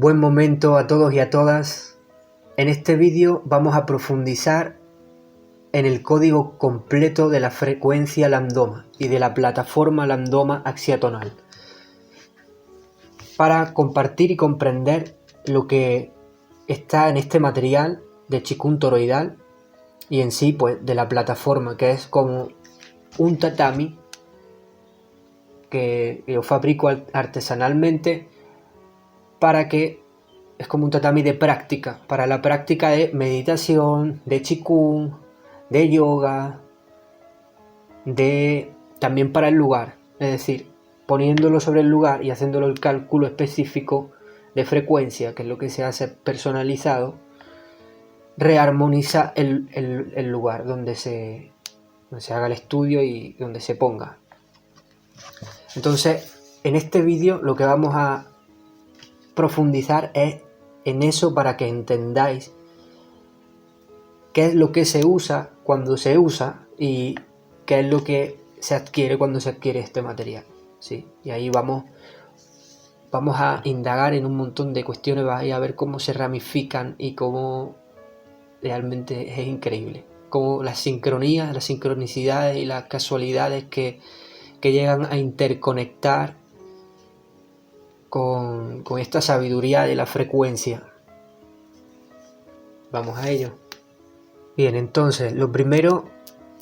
Buen momento a todos y a todas. En este vídeo vamos a profundizar en el código completo de la frecuencia lambdoma y de la plataforma lambdoma axiatonal para compartir y comprender lo que está en este material de Qigong toroidal y en sí pues de la plataforma, que es como un tatami que yo fabrico artesanalmente para que es como un tatami de práctica, para la práctica de meditación, de Qigong, de yoga, también para el lugar, es decir, poniéndolo sobre el lugar y haciéndolo el cálculo específico de frecuencia, que es lo que se hace personalizado, rearmoniza el lugar donde se haga el estudio y donde se ponga. Entonces, en este vídeo lo que vamos a profundizar es en eso para que entendáis qué es lo que se usa cuando se usa y qué es lo que se adquiere cuando se adquiere este material, ¿sí? Y ahí vamos a indagar en un montón de cuestiones, vais a ver cómo se ramifican y cómo realmente es increíble, cómo las sincronías, las sincronicidades y las casualidades que llegan a interconectar con esta sabiduría de la frecuencia. Vamos a ello. Bien, entonces lo primero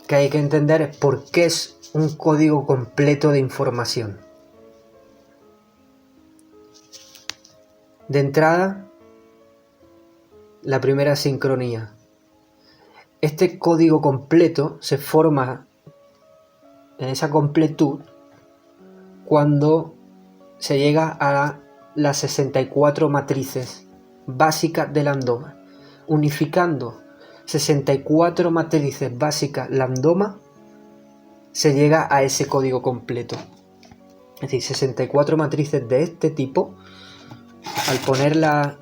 que hay que entender es por qué es un código completo de información. De entrada, la primera sincronía. Este código completo se forma en esa completud cuando se llega a las 64 matrices básicas del lambdoma, unificando 64 matrices básicas lambdoma, se llega a ese código completo. Es decir, 64 matrices de este tipo, al ponerlas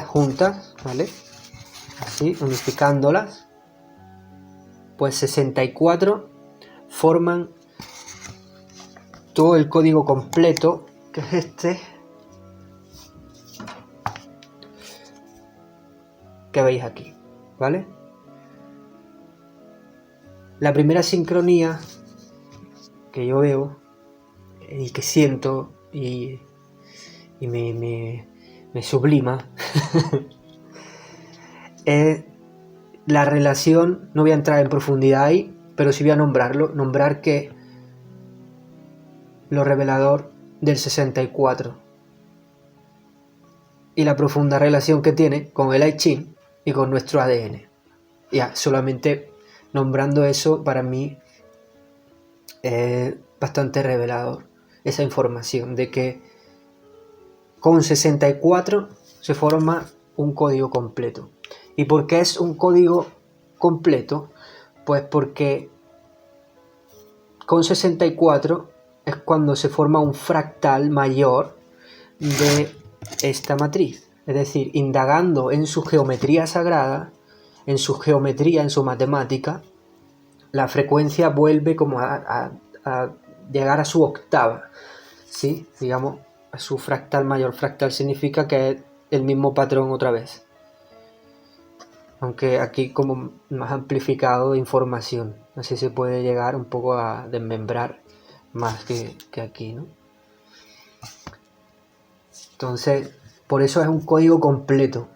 juntas, ¿vale? Así, unificándolas, pues 64 forman todo el código completo, que es este que veis aquí, ¿vale? La primera sincronía que yo veo y que siento y me sublima es la relación. No voy a entrar en profundidad ahí, pero sí voy a nombrar que lo revelador del 64 y la profunda relación que tiene con el I Ching y con nuestro ADN. Ya, solamente nombrando eso para mí es bastante revelador esa información de que con 64 se forma un código completo. ¿Y por qué es un código completo? Pues porque con 64 es cuando se forma un fractal mayor de esta matriz. Es decir, indagando en su geometría sagrada, en su geometría, en su matemática, la frecuencia vuelve como a llegar a su octava, ¿sí? Digamos, a su fractal mayor. Fractal significa que es el mismo patrón otra vez. Aunque aquí como más amplificado de información. Así se puede llegar un poco a desmembrar más que aquí, ¿no? Entonces, por eso es un código completo.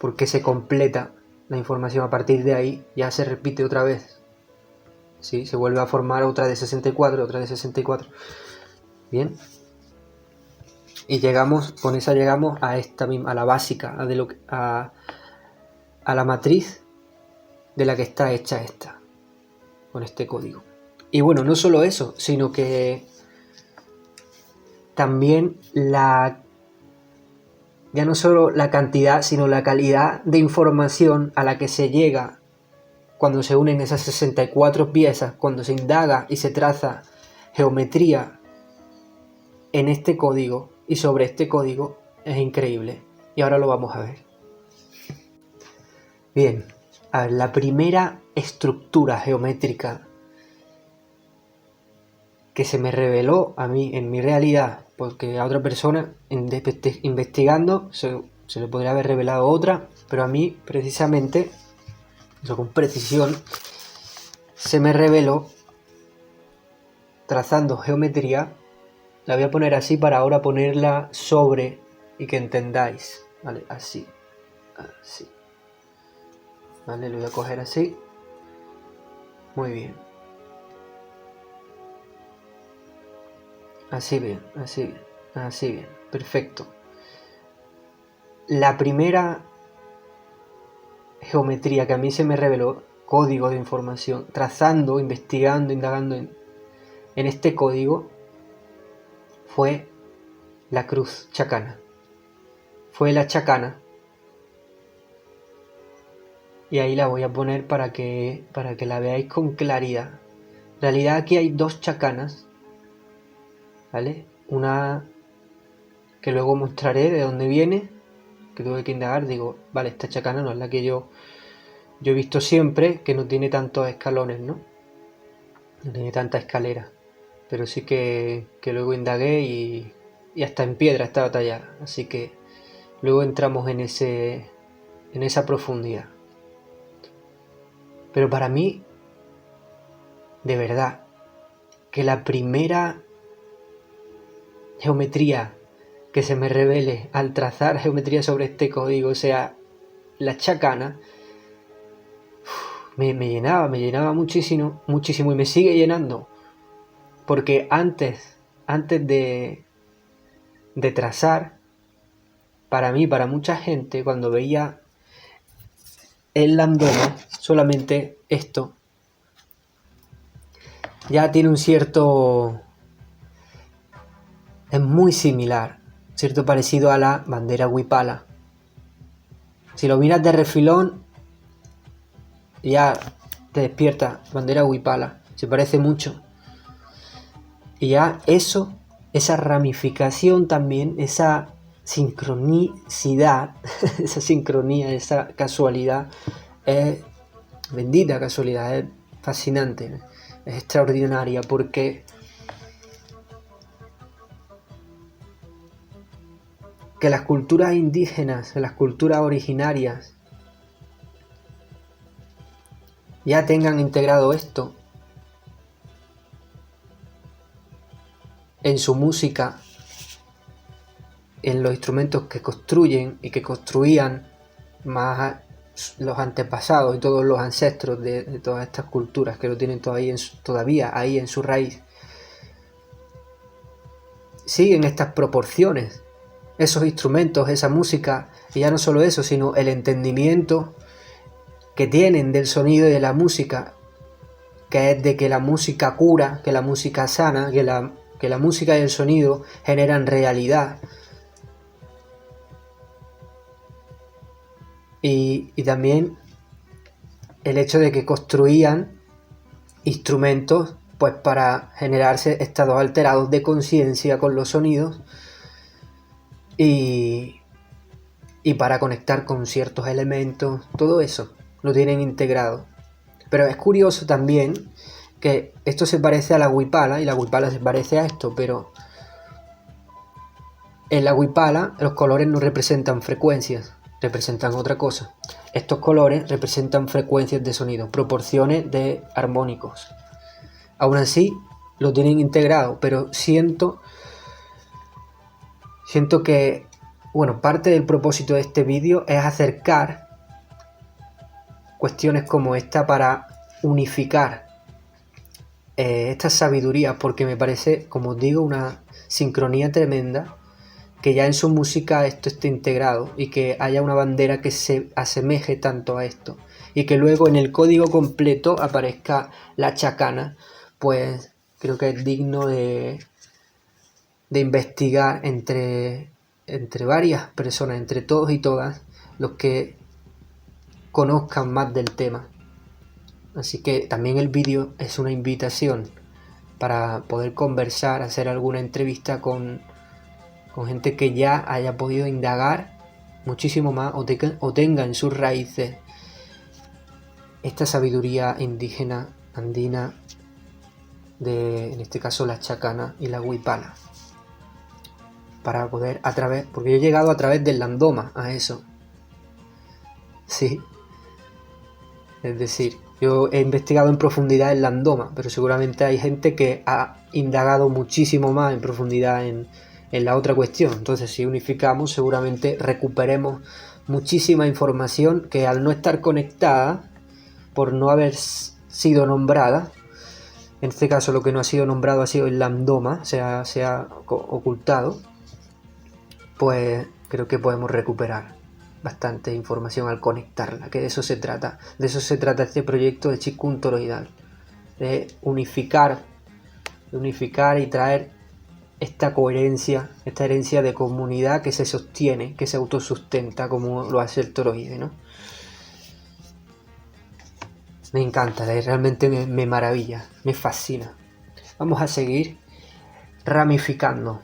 Porque se completa la información. A partir de ahí ya se repite otra vez. ¿Sí? Se vuelve a formar otra de 64, otra de 64. Bien. Y con esa llegamos a esta misma, a la básica, a la matriz de la que está hecha esta, con este código. Y bueno, no solo eso, sino que también ya no solo la cantidad, sino la calidad de información a la que se llega cuando se unen esas 64 piezas, cuando se indaga y se traza geometría en este código y sobre este código, es increíble. Y ahora lo vamos a ver. Bien, a ver, la primera estructura geométrica que se me reveló a mí en mi realidad, porque a otra persona investigando se le podría haber revelado otra, pero a mí precisamente, eso con precisión, se me reveló trazando geometría. La voy a poner así para ahora ponerla sobre y que entendáis, ¿vale? Así, así, ¿vale? Lo voy a coger así, muy bien. Así bien, así bien, así bien, perfecto. La primera geometría que a mí se me reveló, código de información, trazando, investigando, indagando en este código, fue la cruz chacana. Fue la chacana. Y ahí la voy a poner para que la veáis con claridad. En realidad aquí hay dos chacanas, ¿vale? Una que luego mostraré de dónde viene, que tuve que indagar, digo, vale, esta chacana no es la que yo he visto siempre, que no tiene tantos escalones, ¿no? No tiene tanta escalera. Pero sí que luego indagué y hasta en piedra estaba tallada. Así que luego entramos en esa profundidad. Pero para mí, de verdad, que la primera geometría que se me revele al trazar geometría sobre este código, sea la chacana, me llenaba muchísimo, muchísimo, y me sigue llenando. Porque antes de trazar, para mí, para mucha gente, cuando veía el landoma, solamente esto, ya tiene un cierto... es muy similar, cierto parecido a la bandera huipala. Si lo miras de refilón, ya te despierta bandera huipala, se parece mucho. Y ya eso, esa ramificación también, esa sincronicidad, esa sincronía, esa casualidad, es bendita casualidad, es fascinante, es extraordinaria, porque que las culturas indígenas, las culturas originarias, ya tengan integrado esto en su música, en los instrumentos que construyen y que construían más los antepasados y todos los ancestros de todas estas culturas que lo tienen todavía ahí en su raíz, siguen estas proporciones, esos instrumentos, esa música, y ya no solo eso, sino el entendimiento que tienen del sonido y de la música, que es de que la música cura, que la música sana, que la música y el sonido generan realidad. Y también el hecho de que construían instrumentos pues para generarse estados alterados de conciencia con los sonidos y para conectar con ciertos elementos, todo eso lo tienen integrado. Pero es curioso también que esto se parece a la huipala y la huipala se parece a esto, pero en la huipala los colores no representan frecuencias, representan otra cosa. Estos colores representan frecuencias de sonido, proporciones de armónicos. Aún así, lo tienen integrado, pero siento que, bueno, parte del propósito de este vídeo es acercar cuestiones como esta para unificar estas sabidurías, porque me parece, como os digo, una sincronía tremenda que ya en su música esto esté integrado y que haya una bandera que se asemeje tanto a esto y que luego en el código completo aparezca la chacana, pues creo que es digno de investigar entre varias personas, entre todos y todas los que conozcan más del tema. Así que también el vídeo es una invitación para poder conversar, hacer alguna entrevista con gente que ya haya podido indagar muchísimo más o tenga en sus raíces esta sabiduría indígena, andina, en este caso la chacana y la huipala, para poder porque yo he llegado a través del landoma a eso. Sí, es decir, yo he investigado en profundidad el landoma, pero seguramente hay gente que ha indagado muchísimo más en profundidad en la otra cuestión. Entonces, si unificamos, seguramente recuperemos muchísima información que, al no estar conectada, por no haber sido nombrada, en este caso lo que no ha sido nombrado ha sido el landoma, se ha ocultado, pues creo que podemos recuperar bastante información al conectarla, que de eso se trata este proyecto de Chikun Toroidal, de unificar y traer esta coherencia, esta herencia de comunidad que se sostiene, que se autosustenta, como lo hace el toroide, ¿no? Me encanta, realmente me maravilla, me fascina. Vamos a seguir ramificando,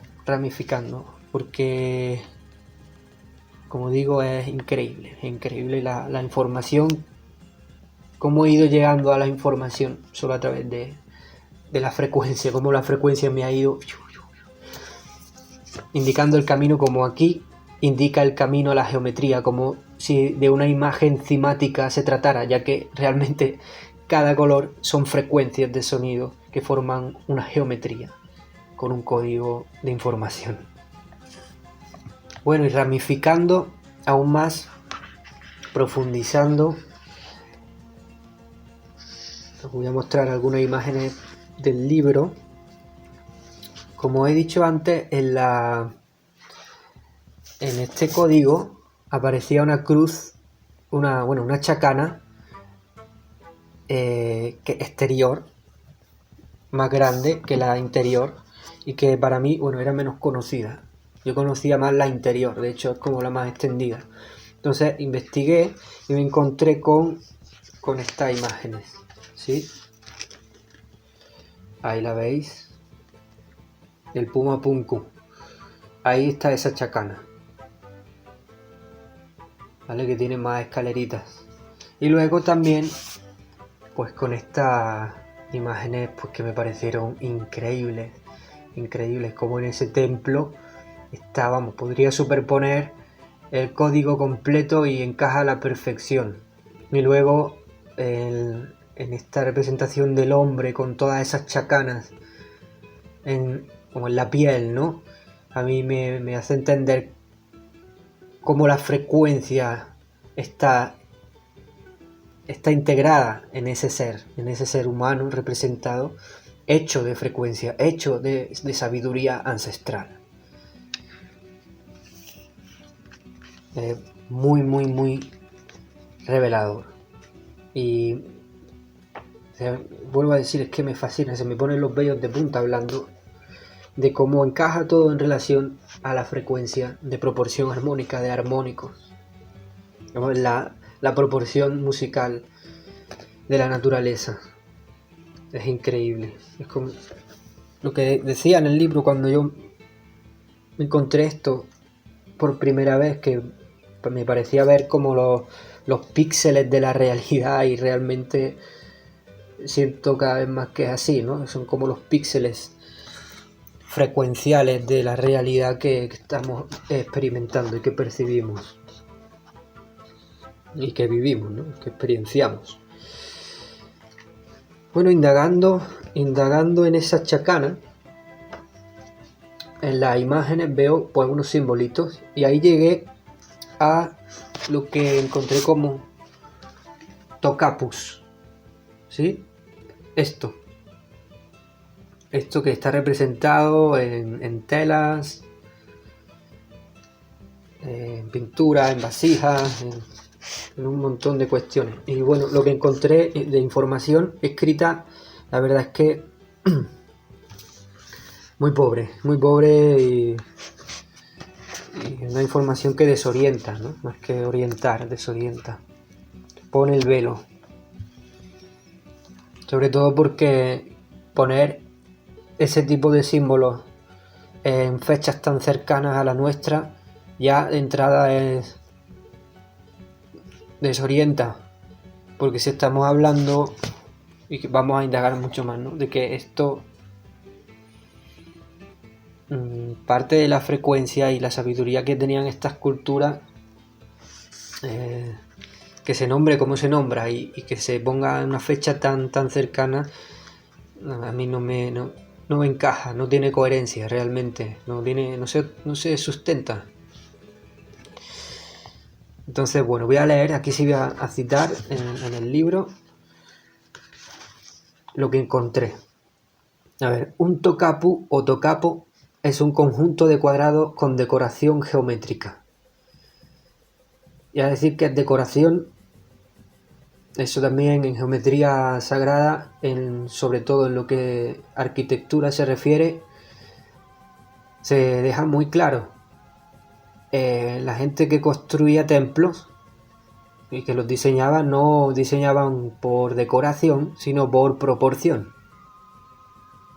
porque, como digo, es increíble la información, cómo he ido llegando a la información solo a través de la frecuencia, cómo la frecuencia me ha ido indicando el camino, como aquí indica el camino a la geometría, como si de una imagen cimática se tratara, ya que realmente cada color son frecuencias de sonido que forman una geometría con un código de información. Bueno, y ramificando aún más, profundizando, os voy a mostrar algunas imágenes del libro. Como he dicho antes, en este código aparecía una cruz, una chacana exterior, más grande que la interior, y que para mí, era menos conocida. Yo conocía más la interior, de hecho es como la más extendida. Entonces investigué y me encontré con estas imágenes, ¿sí? Ahí la veis, el Puma Punku. Ahí está esa chacana, ¿vale? Que tiene más escaleritas. Y luego también, pues con estas imágenes, pues que me parecieron increíbles, como en ese templo podría superponer el código completo y encaja a la perfección. Y luego en esta representación del hombre con todas esas chacanas como en la piel, ¿no? A mí me hace entender cómo la frecuencia está integrada en ese ser humano representado, hecho de frecuencia, hecho de sabiduría ancestral. Muy revelador. Y vuelvo a decir, es que me fascina, se me ponen los vellos de punta hablando de cómo encaja todo en relación a la frecuencia de proporción armónica de armónicos, la proporción musical de la naturaleza. Es increíble. Es como lo que decía en el libro cuando yo me encontré esto por primera vez, que me parecía ver como los píxeles de la realidad, y realmente siento cada vez más que es así, ¿no? Son como los píxeles frecuenciales de la realidad que estamos experimentando y que percibimos y que vivimos, ¿no? Que experienciamos. Bueno, indagando en esa chacana, en las imágenes veo pues unos simbolitos, y ahí llegué a lo que encontré como tocapus, ¿sí? Esto que está representado en telas, en pintura, en vasijas, en un montón de cuestiones. Y bueno, lo que encontré de información escrita, la verdad es que muy pobre y una información que desorienta, ¿no? Más que orientar, desorienta. Pone el velo. Sobre todo porque poner ese tipo de símbolos en fechas tan cercanas a la nuestra, ya de entrada desorienta, porque si estamos hablando, y vamos a indagar mucho más, ¿no? De que esto parte de la frecuencia y la sabiduría que tenían estas culturas, que se nombre como se nombra y que se ponga en una fecha tan cercana, a mí no me encaja, no tiene coherencia realmente, no se sustenta. Entonces, bueno, voy a leer, aquí sí voy a citar en el libro lo que encontré. A ver, un tokapu o tocapo es un conjunto de cuadrados con decoración geométrica. Y a decir que es decoración, eso también en geometría sagrada, sobre todo en lo que arquitectura se refiere, se deja muy claro. La gente que construía templos y que los diseñaba, no diseñaban por decoración, sino por proporción.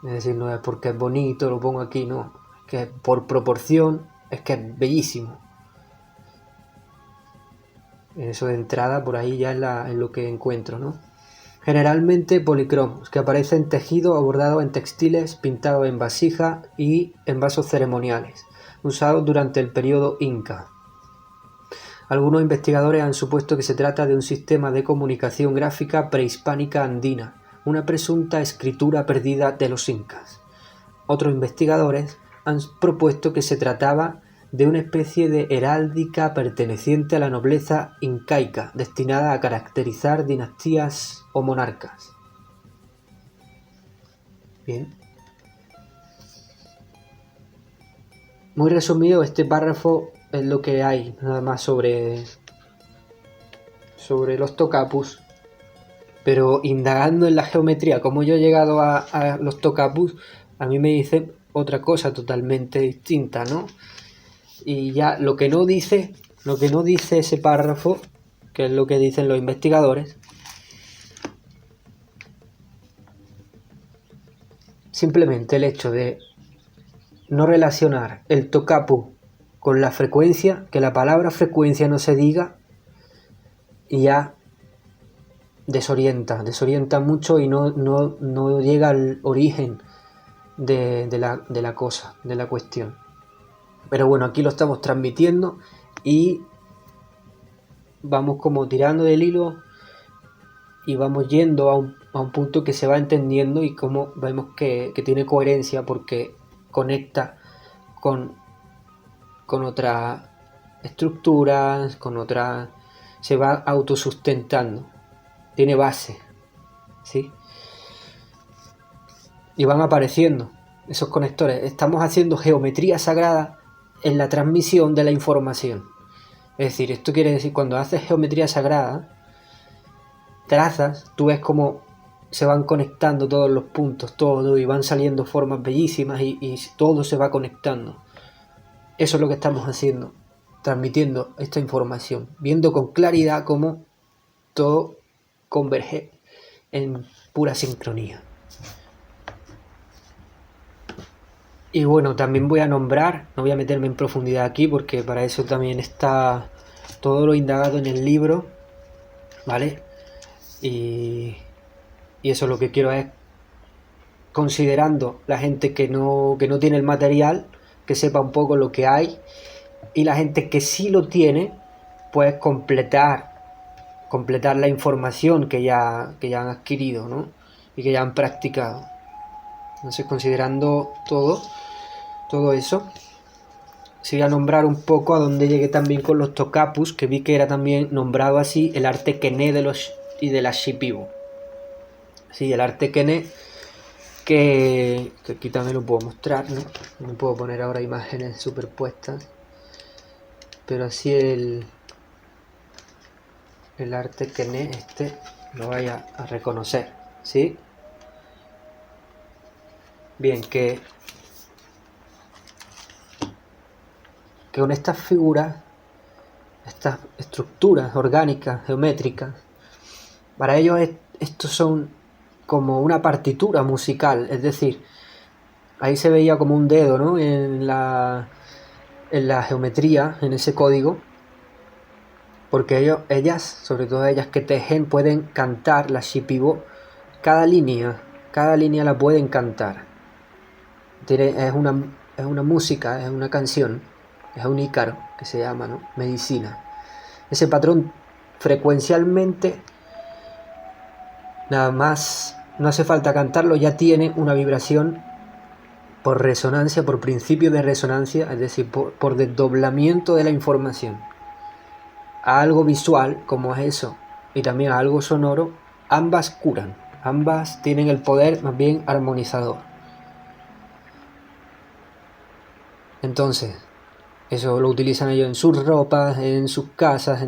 Es decir, no es porque es bonito, lo pongo aquí, no. Es que por proporción, es que es bellísimo. Eso de entrada, por ahí ya es lo que encuentro, ¿no? Generalmente policromos, que aparecen tejidos o bordados en textiles, pintados en vasija y en vasos ceremoniales, usados durante el periodo Inca. Algunos investigadores han supuesto que se trata de un sistema de comunicación gráfica prehispánica andina, una presunta escritura perdida de los incas. Otros investigadores han propuesto que se trataba de una especie de heráldica perteneciente a la nobleza incaica, destinada a caracterizar dinastías o monarcas. Bien. Muy resumido, este párrafo es lo que hay nada más sobre los tokapus. Pero indagando en la geometría, como yo he llegado a los tokapus, a mí me dice otra cosa totalmente distinta, ¿no? Y ya lo que no dice ese párrafo, que es lo que dicen los investigadores, simplemente el hecho de no relacionar el tokapu con la frecuencia, que la palabra frecuencia no se diga, y ya desorienta mucho y no llega al origen de la cosa, de la cuestión. Pero bueno, aquí lo estamos transmitiendo y vamos como tirando del hilo y vamos yendo a un punto que se va entendiendo y como vemos que tiene coherencia porque conecta con otras estructuras, se va autosustentando, tiene base, ¿sí? Y van apareciendo esos conectores. Estamos haciendo geometría sagrada en la transmisión de la información. Es decir, esto quiere decir, cuando haces geometría sagrada, trazas, tú ves cómo se van conectando todos los puntos, todo, y van saliendo formas bellísimas y todo se va conectando. Eso es lo que estamos haciendo, transmitiendo esta información, viendo con claridad cómo todo converge en pura sincronía. Y bueno, también voy a nombrar, no voy a meterme en profundidad aquí porque para eso también está todo lo indagado en el libro, ¿vale? Y eso lo que quiero es, considerando la gente que no tiene el material, que sepa un poco lo que hay, y la gente que sí lo tiene, pues completar la información que ya han adquirido, ¿no? Y que ya han practicado. Entonces, considerando todo eso, sí voy a nombrar un poco a donde llegué también con los tokapus, que vi que era también nombrado así el arte Kené de la Shipibo. Sí, el arte Kené, que aquí también lo puedo mostrar, ¿no? No puedo poner ahora imágenes superpuestas, pero así el arte Kené lo vaya a reconocer, ¿sí? Bien, que con estas figuras, estas estructuras orgánicas, geométricas, para ellos estos son como una partitura musical, es decir, ahí se veía como un dedo, ¿no? En la geometría, en ese código, porque ellas, sobre todo ellas que tejen, pueden cantar la Shipibo, cada línea la pueden cantar. Es es una música, es una canción, es un ícaro que se llama, ¿no? Medicina. Ese patrón frecuencialmente, nada más, no hace falta cantarlo, ya tiene una vibración por resonancia, por principio de resonancia, es decir, por desdoblamiento de la información. A algo visual, como es eso, y también a algo sonoro, ambas curan, ambas tienen el poder más bien armonizador. Entonces, eso lo utilizan ellos en sus ropas, en sus casas,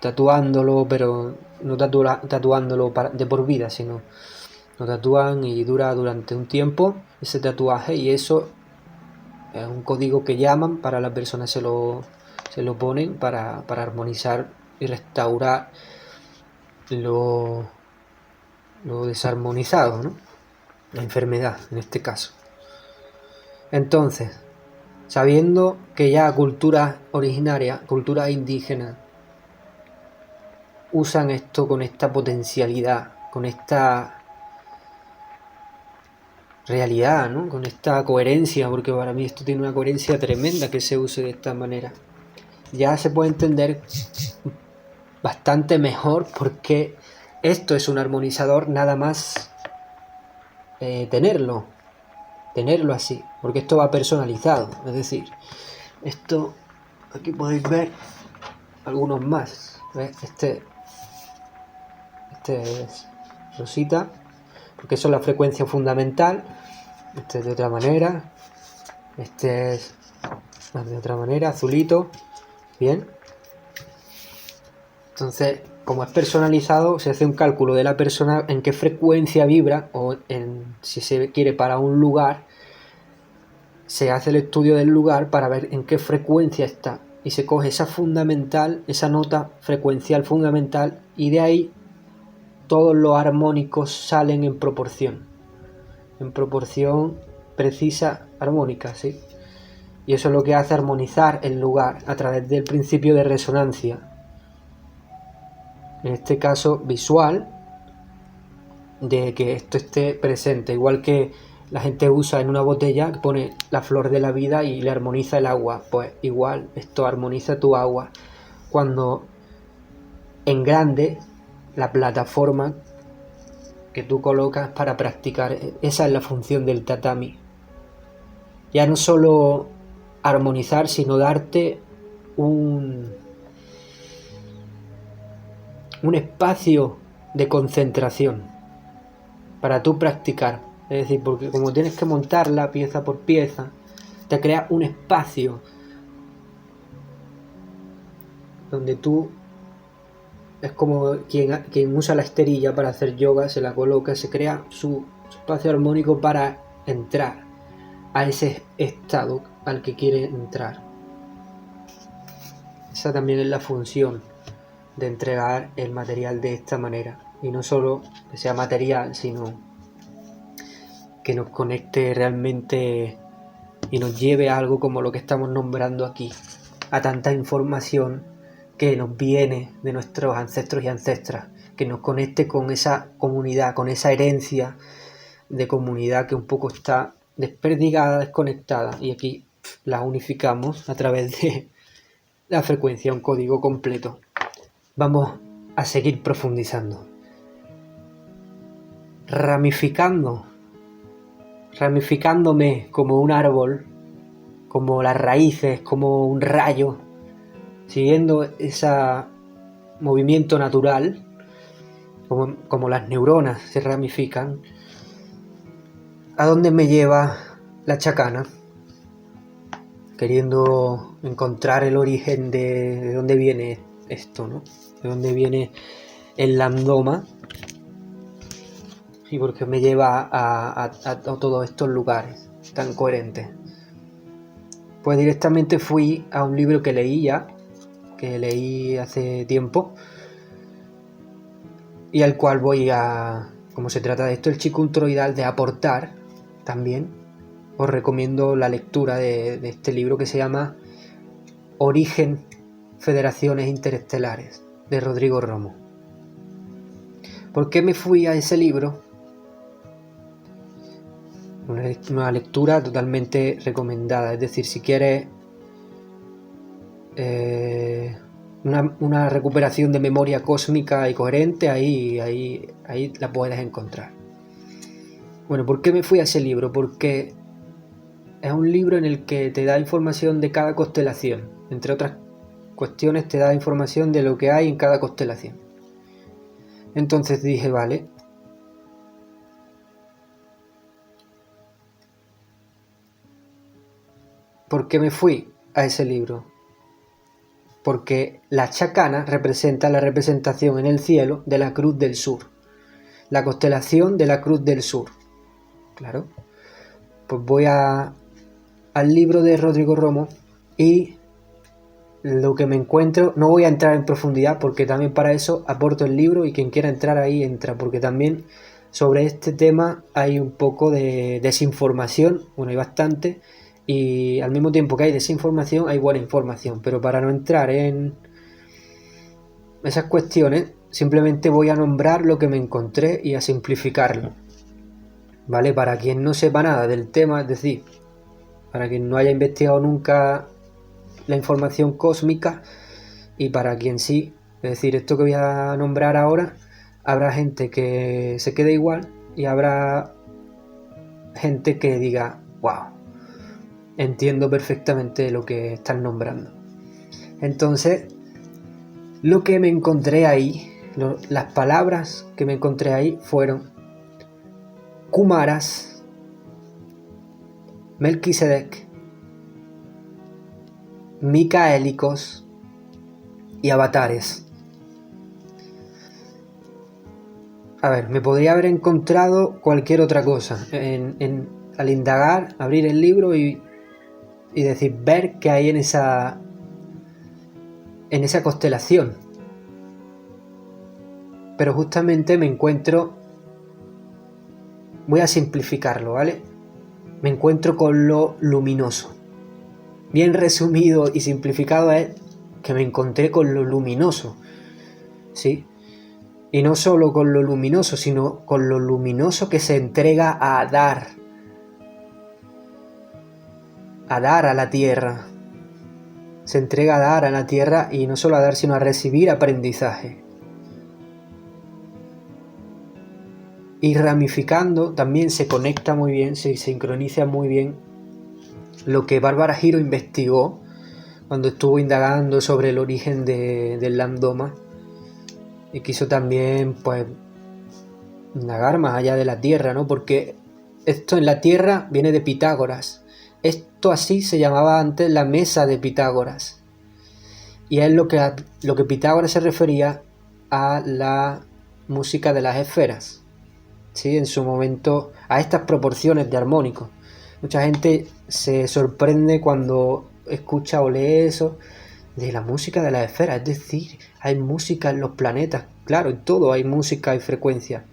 tatuándolo, pero no tatuándolo de por vida, sino lo tatúan y dura durante un tiempo ese tatuaje, y eso es un código que llaman, para las personas se lo ponen para armonizar y restaurar lo desarmonizado, ¿no? La enfermedad, en este caso. Entonces, sabiendo que ya culturas originarias, culturas indígenas, usan esto con esta potencialidad, con esta realidad, ¿no? Con esta coherencia, porque para mí esto tiene una coherencia tremenda que se use de esta manera. Ya se puede entender bastante mejor porque esto es un armonizador, nada más tenerlo así, porque esto va personalizado. Es decir, esto, aquí podéis ver algunos más. ¿Ves? Este es rosita, porque eso es la frecuencia fundamental. Este es de otra manera, este es de otra manera, azulito. Bien, entonces, como es personalizado, se hace un cálculo de la persona en qué frecuencia vibra, o si se quiere para un lugar, se hace el estudio del lugar para ver en qué frecuencia está, y se coge esa fundamental, esa nota frecuencial fundamental, y de ahí todos los armónicos salen en proporción precisa, armónica, ¿sí? Y eso es lo que hace armonizar el lugar a través del principio de resonancia, en este caso visual, de que esto esté presente, igual que la gente usa en una botella que pone la flor de la vida y le armoniza el agua. Pues igual esto armoniza tu agua cuando en grande la plataforma que tú colocas para practicar. Esa es la función del tatami, ya no solo armonizar, sino darte un espacio de concentración para tú practicar. Es decir, porque como tienes que montarla pieza por pieza, te crea un espacio donde tú, es como quien usa la esterilla para hacer yoga, se la coloca, se crea su espacio armónico para entrar a ese estado al que quiere entrar. Esa también es la función de entregar el material de esta manera, y no solo que sea material, sino que nos conecte realmente y nos lleve a algo como lo que estamos nombrando aquí, a tanta información que nos viene de nuestros ancestros y ancestras, que nos conecte con esa comunidad, con esa herencia de comunidad que un poco está desperdigada, desconectada, y aquí la unificamos a través de la frecuencia, un código completo. Vamos a seguir profundizando, ramificándome como un árbol, como las raíces, como un rayo, siguiendo ese movimiento natural, como las neuronas se ramifican. ¿A dónde me lleva la chacana? Queriendo encontrar el origen de dónde viene esto, ¿no? De dónde viene el landoma, y porque me lleva a todos estos lugares tan coherentes. Pues directamente fui a un libro que leí hace tiempo, y al cual voy a, como se trata de esto, el chico untroidal, de aportar también, os recomiendo la lectura de este libro que se llama Origen, Federaciones Interestelares, de Rodrigo Romo. ¿Por qué me fui a ese libro? una lectura totalmente recomendada. Es decir, si quieres una recuperación de memoria cósmica y coherente, ahí la puedes encontrar. Bueno, ¿por qué me fui a ese libro? Porque es un libro en el que te da información de cada constelación. Entre otras cuestiones, te da información de lo que hay en cada constelación. Entonces dije, vale. ¿Por qué me fui a ese libro? Porque la chacana representa la representación en el cielo de la Cruz del Sur. La constelación de la Cruz del Sur. Claro. Pues voy al libro de Rodrigo Romo y lo que me encuentro, no voy a entrar en profundidad porque también para eso aporto el libro y quien quiera entrar ahí entra, porque también sobre este tema hay un poco de desinformación, bueno, hay bastante, y al mismo tiempo que hay desinformación hay buena información, pero para no entrar en esas cuestiones simplemente voy a nombrar lo que me encontré y a simplificarlo, ¿vale? Para quien no sepa nada del tema, es decir, para quien no haya investigado nunca la información cósmica, y para quien sí, es decir, esto que voy a nombrar ahora, habrá gente que se quede igual y habrá gente que diga, wow, entiendo perfectamente lo que están nombrando. Entonces, lo que me encontré ahí, las palabras que me encontré ahí fueron Kumaras, Melquisedec, Micaélicos y avatares. A ver, me podría haber encontrado cualquier otra cosa al indagar, abrir el libro y decir, ver qué hay en esa constelación. Pero justamente me encuentro, voy a simplificarlo, ¿vale? Me encuentro con lo luminoso. Bien resumido y simplificado es que me encontré con lo luminoso, ¿sí? Y no solo con lo luminoso, sino con lo luminoso que se entrega a dar a la tierra. Se entrega a dar a la tierra y no solo a dar, sino a recibir aprendizaje. Y ramificando también se conecta muy bien, se sincroniza muy bien lo que Bárbara Giro investigó cuando estuvo indagando sobre el origen del Lambdoma, y quiso también pues indagar más allá de la Tierra, ¿no? Porque esto en la Tierra viene de Pitágoras. Esto así se llamaba antes la mesa de Pitágoras, y es lo que Pitágoras se refería a la música de las esferas, ¿sí? En su momento, a estas proporciones de armónicos. Mucha gente se sorprende cuando escucha o lee eso de la música de las esferas, es decir, hay música en los planetas, claro, en todo hay música y frecuencia.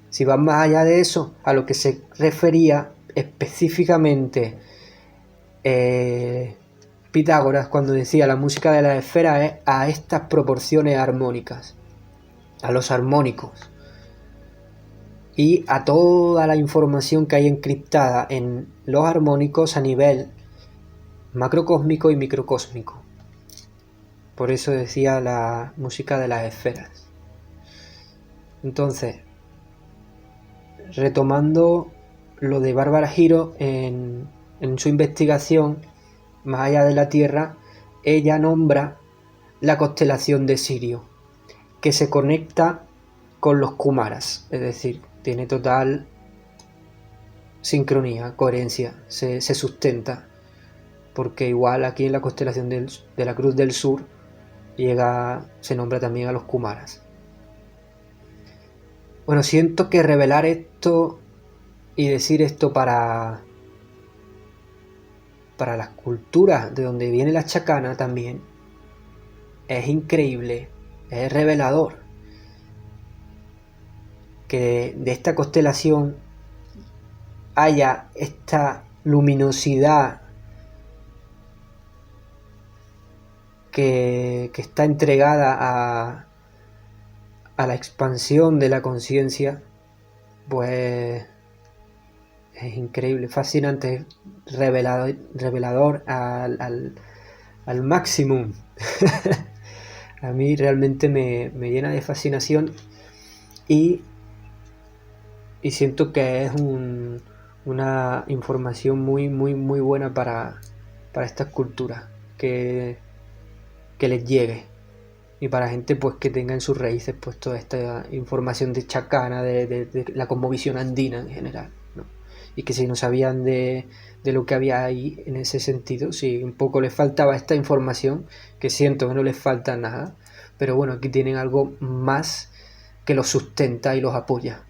Si vas más allá de eso, a lo que se refería específicamente Pitágoras cuando decía la música de las esferas es a estas proporciones armónicas, a los armónicos, y a toda la información que hay encriptada en los armónicos a nivel macrocósmico y microcósmico. Por eso decía la música de las esferas. Entonces, retomando lo de Bárbara Giro, en su investigación más allá de la Tierra, ella nombra la constelación de Sirio, que se conecta con los Kumaras, es decir, tiene total sincronía, coherencia, se sustenta, porque igual aquí en la constelación de la Cruz del Sur se nombra también a los Kumaras. Bueno, siento que revelar esto y decir esto para las culturas de donde viene la chacana también es increíble, es revelador, que de esta constelación haya esta luminosidad que está entregada a la expansión de la conciencia, pues Es increíble, fascinante, revelador al máximo. A mí realmente me llena de fascinación y siento que es una información muy buena para estas culturas, que les llegue, y para gente pues que tenga en sus raíces pues toda esta información de Chacana, de la cosmovisión andina en general, ¿no? Y que si no sabían de lo que había ahí en ese sentido, si un poco les faltaba esta información, que siento que no les falta nada, pero bueno, aquí tienen algo más que los sustenta y los apoya.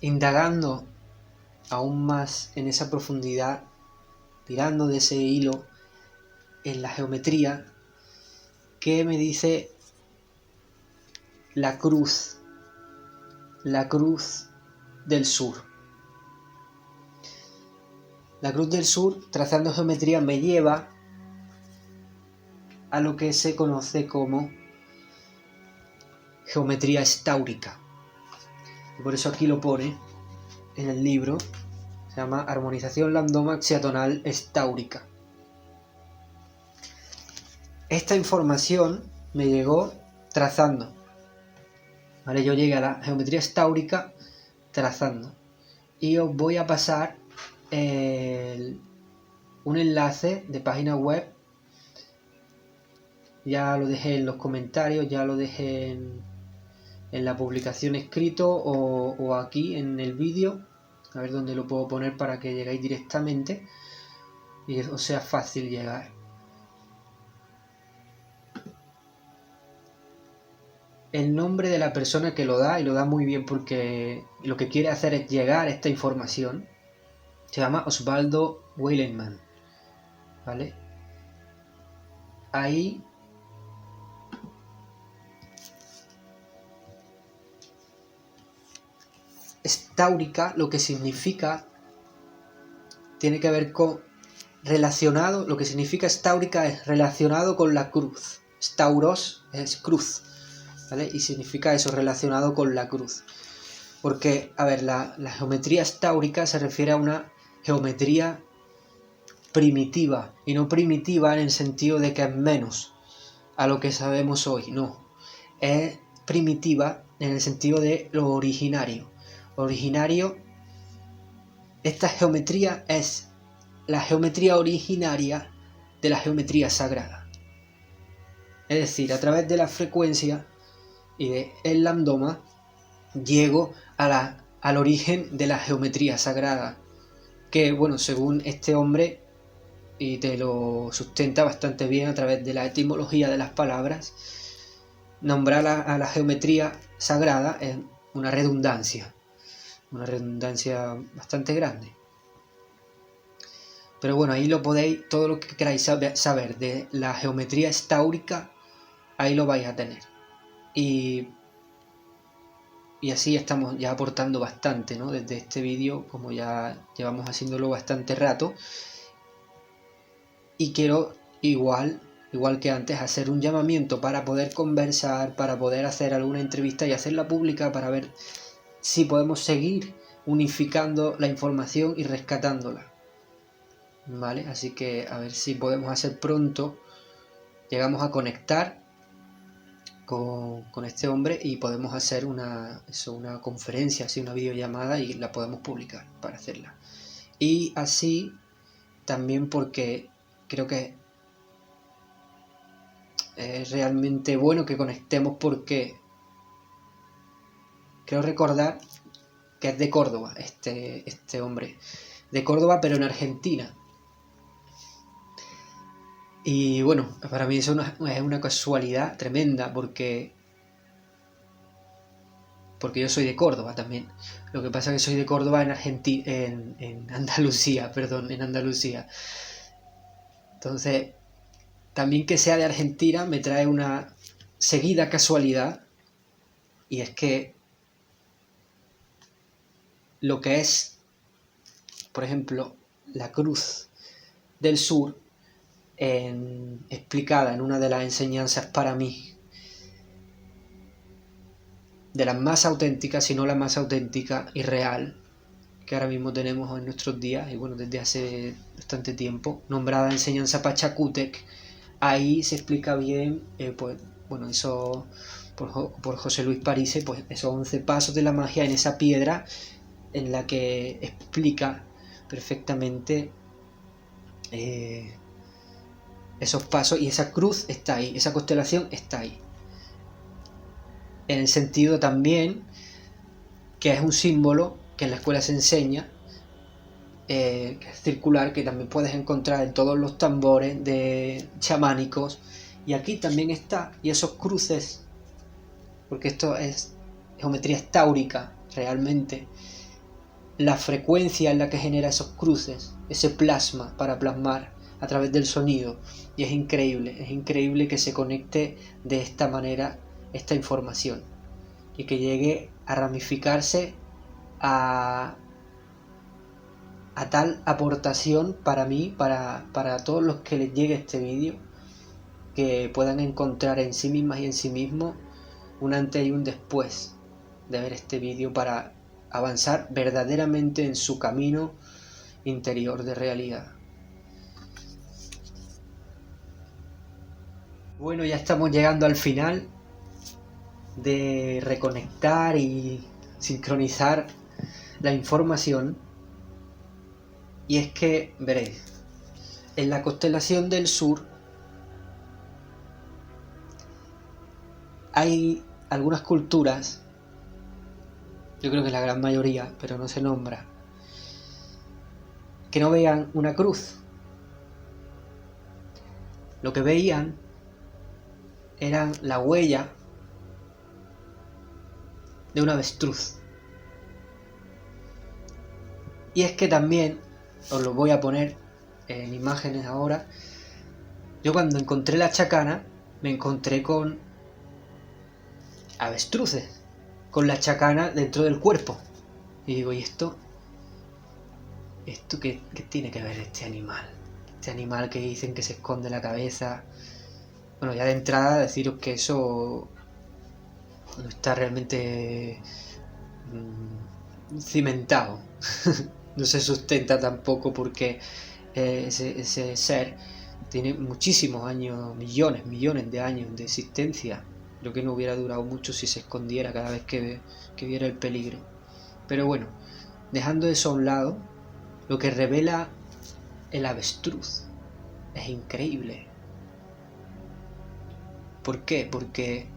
Indagando aún más en esa profundidad, tirando de ese hilo en la geometría, ¿qué me dice la cruz del sur? La cruz del sur, trazando geometría, me lleva a lo que se conoce como geometría estáurica. Y por eso aquí lo pone en el libro, se llama Armonización Lambda Axiatonal Estáurica. Esta información me llegó trazando. Vale, yo llegué a la geometría estáurica trazando. Y os voy a pasar un enlace de página web. Ya lo dejé en los comentarios, ya lo dejé en la publicación escrito o aquí en el vídeo. A ver dónde lo puedo poner para que lleguéis directamente y os sea fácil llegar. El nombre de la persona que lo da, y lo da muy bien porque lo que quiere hacer es llegar a esta información, se llama Osvaldo Weilenmann, ¿vale? Ahí estáurica, lo que significa, tiene que ver con relacionado, lo que significa estáurica es relacionado con la cruz. Stauros es cruz, ¿vale? Y significa eso, relacionado con la cruz. Porque, a ver, la geometría estáurica se refiere a una geometría primitiva, y no primitiva en el sentido de que es menos a lo que sabemos hoy, no. Es primitiva en el sentido de lo originario. Originario, esta geometría es la geometría originaria de la geometría sagrada. Es decir, a través de la frecuencia y del lambdoma llego al origen de la geometría sagrada, que, bueno, según este hombre, y te lo sustenta bastante bien a través de la etimología de las palabras, nombrar a la geometría sagrada es una redundancia bastante grande. Pero bueno, ahí lo podéis, todo lo que queráis saber de la geometría estáurica, ahí lo vais a tener. Y así estamos ya aportando bastante, ¿no? Desde este vídeo, como ya llevamos haciéndolo bastante rato. Y quiero, igual que antes, hacer un llamamiento para poder conversar, para poder hacer alguna entrevista y hacerla pública, para ver si podemos seguir unificando la información y rescatándola, ¿vale? Así que a ver si podemos hacer pronto, llegamos a conectar con este hombre y podemos hacer una conferencia, así una videollamada, y la podemos publicar para hacerla. Y así también, porque creo que es realmente bueno que conectemos, porque creo recordar que es de Córdoba este hombre, de Córdoba pero en Argentina. Y bueno, para mí eso es una casualidad tremenda, porque yo soy de Córdoba también. Lo que pasa es que soy de Córdoba en Andalucía, en Andalucía. Entonces, también que sea de Argentina me trae una seguida casualidad, y es que lo que es, por ejemplo, la cruz del sur, explicada en una de las enseñanzas para mí, de las más auténticas, si no la más auténtica y real que ahora mismo tenemos en nuestros días, y bueno, desde hace bastante tiempo, nombrada Enseñanza Pachacútec. Ahí se explica bien, pues, bueno, eso por José Luis Parise, pues esos 11 pasos de la magia en esa piedra, en la que explica perfectamente esos pasos, y esa cruz está ahí, esa constelación está ahí. En el sentido también que es un símbolo que en la escuela se enseña, que es circular, que también puedes encontrar en todos los tambores de chamánicos, y aquí también está, y esos cruces, porque esto es geometría estáurica realmente, la frecuencia en la que genera esos cruces, ese plasma para plasmar a través del sonido, y es increíble que se conecte de esta manera esta información y que llegue a ramificarse a tal aportación para mí, para todos los que les llegue este vídeo, que puedan encontrar en sí mismas y en sí mismos un antes y un después de ver este vídeo, para avanzar verdaderamente en su camino interior de realidad. Bueno, ya estamos llegando al final de reconectar y sincronizar la información, y es que veréis, en la constelación del sur hay algunas culturas, yo creo que la gran mayoría, pero no se nombra, que no veían una cruz. Lo que veían eran la huella de un avestruz. Y es que también, os lo voy a poner en imágenes ahora, yo cuando encontré la chacana me encontré con avestruces, con la chacana dentro del cuerpo. Y digo, ¿y esto qué tiene que ver este animal? Este animal que dicen que se esconde la cabeza. Bueno, ya de entrada deciros que eso no está realmente cimentado. No se sustenta tampoco, porque ese ser tiene muchísimos años, millones de años de existencia. Creo que no hubiera durado mucho si se escondiera cada vez que viera el peligro. Pero bueno, dejando eso a un lado, lo que revela el avestruz es increíble. ¿Por qué? Porque,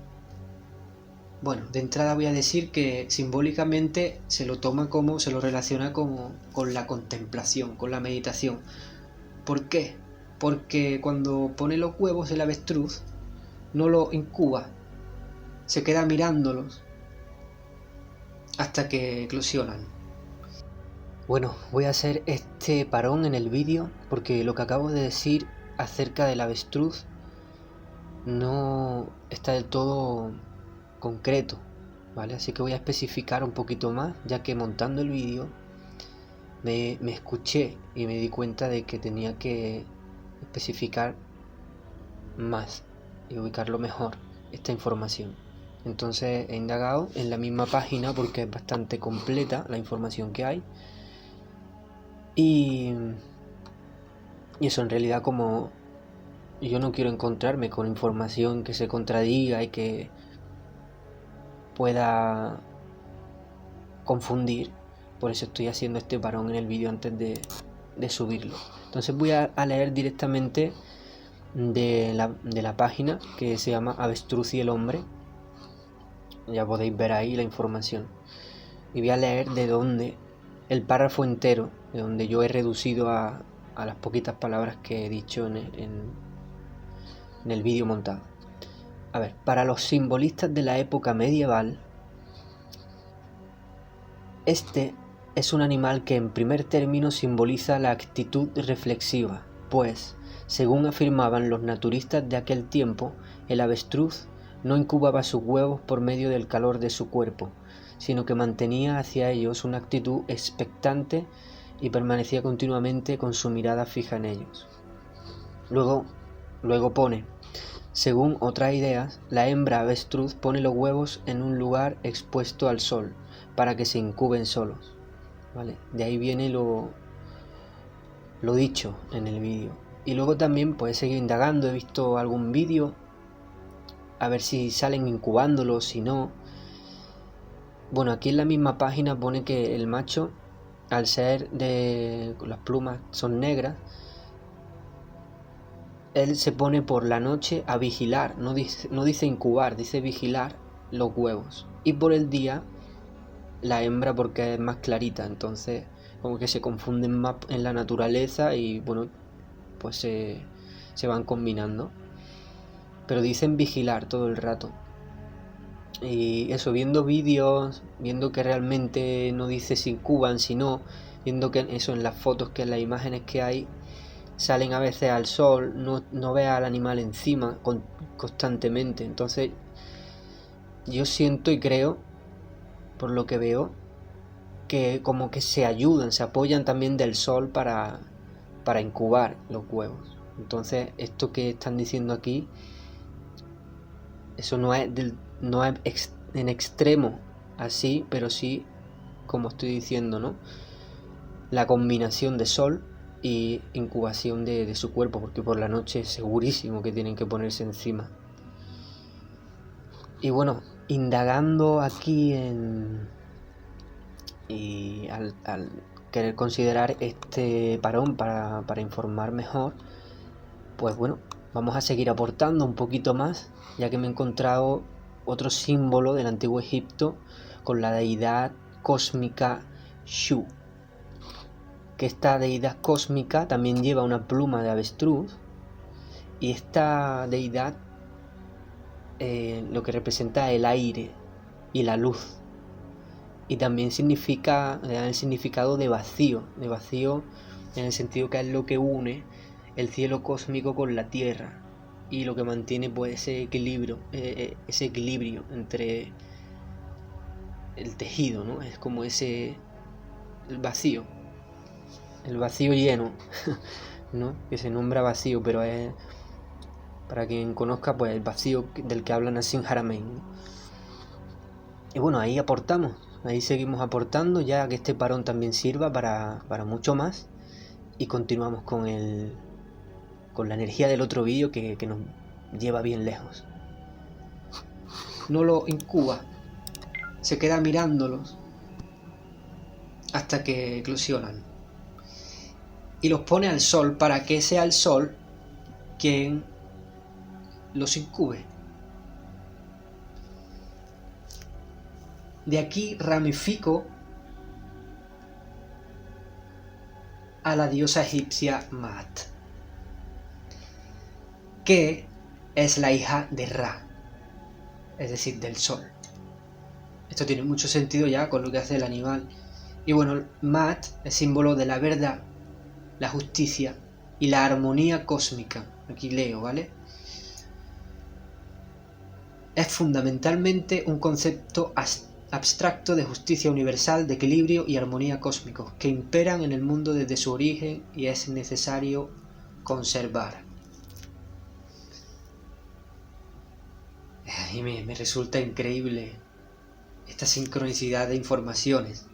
bueno, de entrada voy a decir que simbólicamente se lo toma como, se lo relaciona como con la contemplación, con la meditación. ¿Por qué? Porque cuando pone los huevos el avestruz, no lo incuba, se queda mirándolos hasta que eclosionan. Bueno, voy a hacer este parón en el vídeo porque lo que acabo de decir acerca del avestruz no está del todo concreto, ¿vale? Así que voy a especificar un poquito más, ya que montando el vídeo me escuché y me di cuenta de que tenía que especificar más y ubicarlo mejor esta información. Entonces he indagado en la misma página porque es bastante completa la información que hay, y eso, en realidad, como yo no quiero encontrarme con información que se contradiga y que pueda confundir, por eso estoy haciendo este parón en el vídeo antes de subirlo. Entonces voy a leer directamente de la página, que se llama Avestruz y el hombre. Ya podéis ver ahí la información, y voy a leer de donde el párrafo entero, de donde yo he reducido a las poquitas palabras que he dicho en el vídeo montado. A ver, para los simbolistas de la época medieval, este es un animal que en primer término simboliza la actitud reflexiva, pues, según afirmaban los naturistas de aquel tiempo, el avestruz no incubaba sus huevos por medio del calor de su cuerpo, sino que mantenía hacia ellos una actitud expectante y permanecía continuamente con su mirada fija en ellos. Luego pone: Según otras ideas, la hembra avestruz pone los huevos en un lugar expuesto al sol para que se incuben solos, ¿vale? De ahí viene lo dicho en el vídeo. Y luego también pues he seguido indagando, he visto algún vídeo a ver si salen incubándolos, si no. Bueno, aquí en la misma página pone que el macho, al ser las plumas son negras, él se pone por la noche a vigilar, no dice incubar, dice vigilar los huevos. Y por el día la hembra, porque es más clarita, entonces como que se confunden más en la naturaleza y bueno, pues se van combinando. Pero dicen vigilar todo el rato. Y eso, viendo vídeos, viendo que realmente no dice si incuban, si no, viendo que eso en las fotos, que en las imágenes que hay, salen a veces al sol, no ve al animal encima constantemente. Entonces yo siento y creo, por lo que veo, que como que se ayudan, se apoyan también del sol para incubar los huevos. Entonces esto que están diciendo aquí, eso no es en extremo así, pero sí, como estoy diciendo, ¿no? La combinación de sol y incubación de su cuerpo, porque por la noche es segurísimo que tienen que ponerse encima. Y bueno, indagando aquí y al querer considerar este parón para informar mejor, pues bueno, vamos a seguir aportando un poquito más, ya que me he encontrado otro símbolo del antiguo Egipto con la deidad cósmica Shu, que esta deidad cósmica también lleva una pluma de avestruz, y esta deidad lo que representa el aire y la luz, y también le da el significado de vacío en el sentido que es lo que une el cielo cósmico con la tierra y lo que mantiene pues ese equilibrio entre el tejido, ¿no? Es como el vacío lleno, ¿no? Que se nombra vacío, pero es, para quien conozca, pues el vacío del que hablan así en Haramein. Y bueno, ahí seguimos aportando, ya que este parón también sirva para mucho más, y continuamos con la energía del otro vídeo que nos lleva bien lejos. No lo incuba, se queda mirándolos hasta que eclosionan y los pone al sol para que sea el sol quien los incube. De aquí ramifico a la diosa egipcia Maat, que es la hija de Ra, es decir, del sol. Esto tiene mucho sentido ya con lo que hace el animal. Y bueno, Maat es símbolo de la verdad, la justicia y la armonía cósmica. Aquí leo, ¿vale? Es fundamentalmente un concepto abstracto de justicia universal, de equilibrio y armonía cósmicos que imperan en el mundo desde su origen y es necesario conservar. Y me resulta increíble esta sincronicidad de informaciones.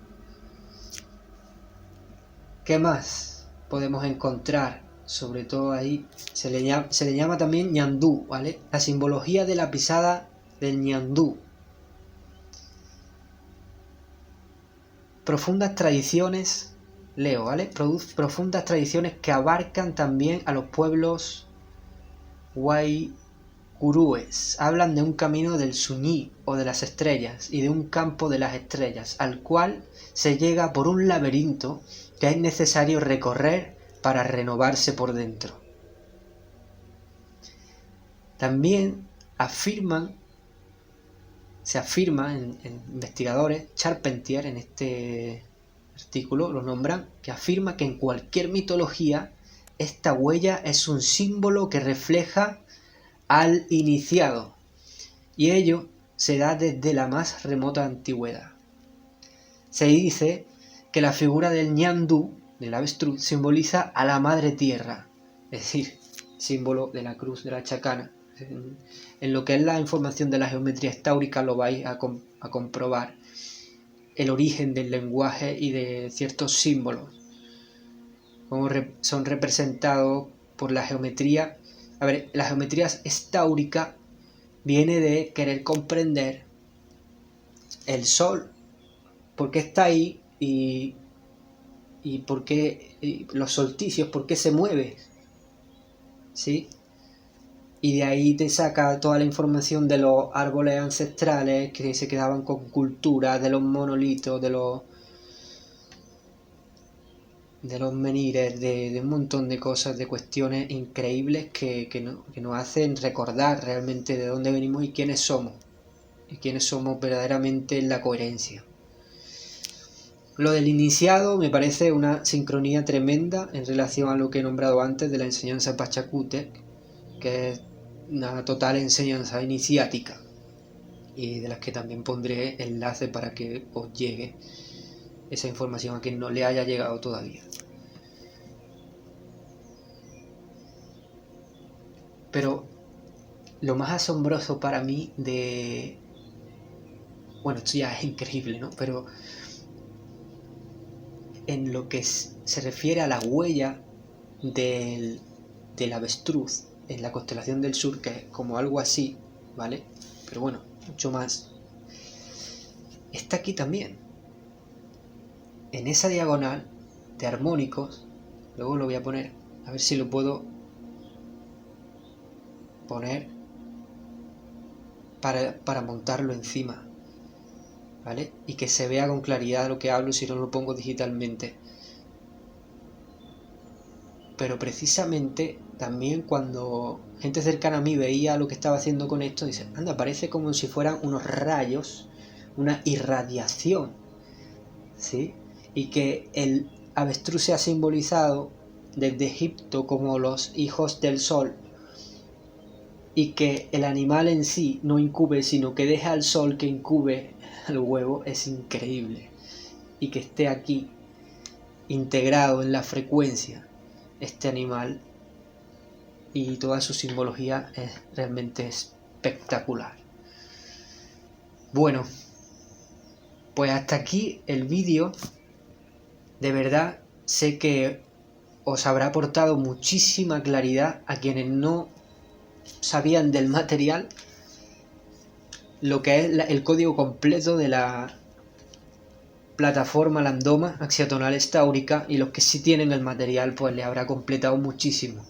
¿Qué más podemos encontrar? Sobre todo ahí se le llama también ñandú, ¿vale? La simbología de la pisada del ñandú. Profundas tradiciones, leo, ¿vale? Profundas tradiciones que abarcan también a los pueblos guaycurúes. Hablan de un camino del Suñí o de las estrellas y de un campo de las estrellas, al cual se llega por un laberinto que es necesario recorrer para renovarse por dentro. También se afirma en investigadores, Charpentier en este artículo lo nombran, que afirma que en cualquier mitología esta huella es un símbolo que refleja al iniciado, y ello se da desde la más remota antigüedad. Se dice que la figura del ñandú, del avestruz, simboliza a la madre tierra, es decir, símbolo de la cruz de la chacana, En lo que es la información de la geometría estáurica lo vais a comprobar. El origen del lenguaje y de ciertos símbolos, cómo son representados por la geometría. A ver, la geometría estáurica viene de querer comprender el Sol, por qué está ahí y por qué los solsticios, por qué se mueve, ¿sí? Y de ahí te saca toda la información de los árboles ancestrales que se quedaban con culturas, de los monolitos, de los menires, de un montón de cosas, de cuestiones increíbles que nos hacen recordar realmente de dónde venimos y quiénes somos verdaderamente en la coherencia. Lo del iniciado me parece una sincronía tremenda en relación a lo que he nombrado antes de la enseñanza Pachacútec, que es una total enseñanza iniciática, y de las que también pondré enlace para que os llegue esa información a quien no le haya llegado todavía. Pero lo más asombroso para mí bueno, esto ya es increíble, ¿no? Pero en lo que se refiere a la huella del avestruz en la constelación del sur, que es como algo así, ¿vale? Pero bueno, mucho más. Está aquí también. En esa diagonal de armónicos, luego lo voy a poner, a ver si lo puedo poner para montarlo encima, ¿vale? Y que se vea con claridad lo que hablo si no lo pongo digitalmente. Pero precisamente también cuando gente cercana a mí veía lo que estaba haciendo con esto, dice, anda, parece como si fueran unos rayos, una irradiación, ¿sí? Y que el avestruz se ha simbolizado desde Egipto como los hijos del sol, y que el animal en sí no incube, sino que deja al sol que incube el huevo, es increíble. Y que esté aquí integrado en la frecuencia este animal y toda su simbología es realmente espectacular. Bueno, pues hasta aquí el vídeo. De verdad sé que os habrá aportado muchísima claridad a quienes no sabían del material, lo que es el código completo de la plataforma Landoma axiatonal estáurica, y los que sí tienen el material pues le habrá completado muchísimo.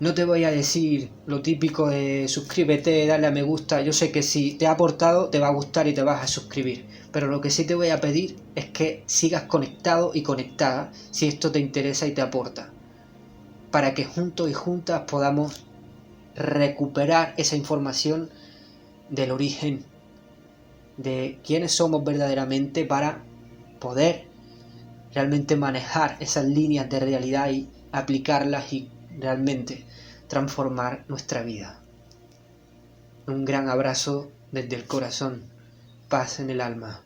No te voy a decir lo típico de suscríbete, dale a me gusta. Yo sé que si te ha aportado te va a gustar y te vas a suscribir, pero lo que sí te voy a pedir es que sigas conectado y conectada si esto te interesa y te aporta, para que juntos y juntas podamos recuperar esa información del origen, de quiénes somos verdaderamente, para poder realmente manejar esas líneas de realidad y aplicarlas y realmente transformar nuestra vida. Un gran abrazo desde el corazón, paz en el alma.